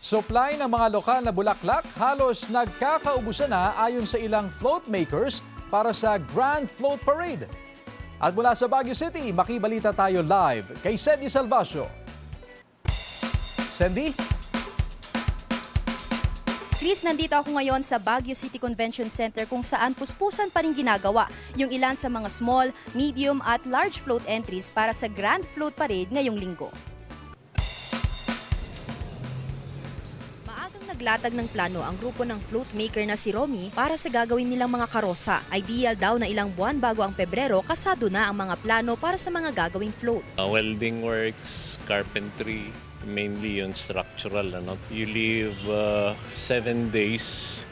Supply ng mga lokal na bulaklak halos nagkakaubusan na ayon sa ilang float makers para sa Grand Float Parade. At mula sa Baguio City, makibalita tayo live kay Sandy Salvacio. Sandy? Chris, nandito ako ngayon sa Baguio City Convention Center kung saan puspusan pa rin ginagawa yung ilan sa mga small, medium at large float entries para sa Grand Float Parade ngayong linggo. Maagang naglatag ng plano ang grupo ng float maker na si Romy para sa gagawin nilang mga karosa. Ideal daw na ilang buwan bago ang Pebrero, kasado na ang mga plano para sa mga gagawing float. Welding works, carpentry, mainly yung structural. You leave 7 days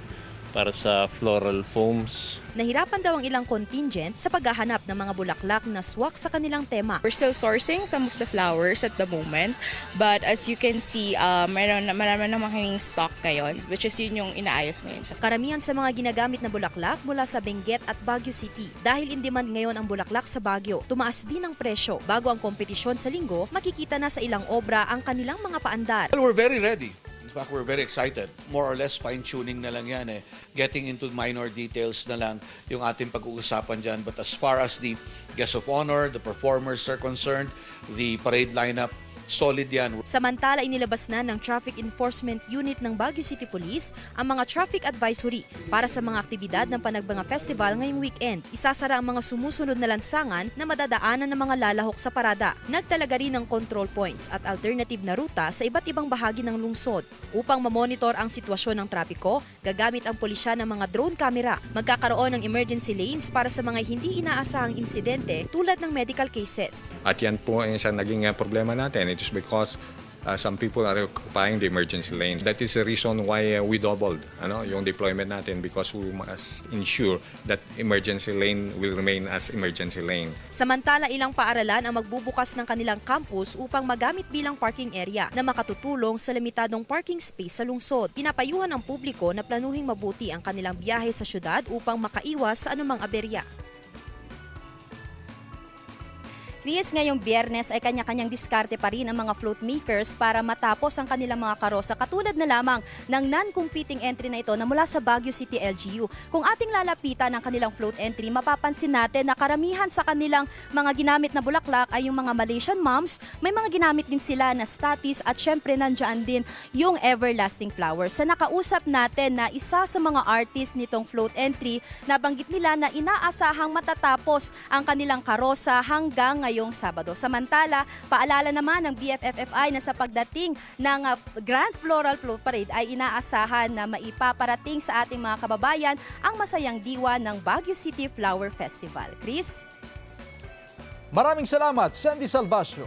para sa floral foams. Nahirapan daw ang ilang contingent sa paghahanap ng mga bulaklak na swak sa kanilang tema. We're still sourcing some of the flowers at the moment, but as you can see, marami na kaming stock ngayon, which is yun yung inaayos ngayon. Karamihan sa mga ginagamit na bulaklak mula sa Benguet at Baguio City. Dahil in demand ngayon ang bulaklak sa Baguio, tumaas din ang presyo. Bago ang kompetisyon sa linggo, makikita na sa ilang obra ang kanilang mga paandar. Well, we're very ready. In fact, we're very excited. More or less fine-tuning na lang yan. Getting into minor details na lang yung ating pag-uusapan dyan. But as far as the guests of honor, the performers are concerned, the parade lineup, solid yan. Samantala, inilabas na ng Traffic Enforcement Unit ng Baguio City Police ang mga traffic advisory para sa mga aktibidad ng Panagbanga Festival ngayong weekend. Isasara ang mga sumusunod na lansangan na madadaanan ng mga lalahok sa parada. Nagtalaga rin ng control points at alternative na ruta sa iba't ibang bahagi ng lungsod. Upang mamonitor ang sitwasyon ng trapiko, gagamit ang pulisya ng mga drone camera. Magkakaroon ng emergency lanes para sa mga hindi inaasahang insidente tulad ng medical cases. At yan po ang isang naging problema natin. It is because some people are occupying the emergency lanes. That is the reason why we doubled yung deployment natin, because we must ensure that emergency lane will remain as emergency lane. Samantala, ilang paaralan ang magbubukas ng kanilang campus upang magamit bilang parking area na makatutulong sa limitadong parking space sa lungsod. Pinapayuhan ang publiko na planuhing mabuti ang kanilang biyahe sa syudad upang makaiwas sa anumang aberya. Chris, ngayong Biyernes ay kanya-kanyang diskarte pa rin ang mga float makers para matapos ang kanilang mga karosa, katulad na lamang ng non-competing entry na ito na mula sa Baguio City LGU. Kung ating lalapitan ang kanilang float entry, mapapansin natin na karamihan sa kanilang mga ginamit na bulaklak ay yung mga Malaysian moms. May mga ginamit din sila na statis at syempre nandiyan din yung everlasting flowers. Sa nakausap natin na isa sa mga artist nitong float entry, nabanggit nila na inaasahang matatapos ang kanilang karosa hanggang ngayong Sabado. Samantala, paalala naman ng BFFFI na sa pagdating ng Grand Floral Float Parade ay inaasahan na maipaparating sa ating mga kababayan ang masayang diwa ng Baguio City Flower Festival. Chris? Maraming salamat, Sandy Salvacio.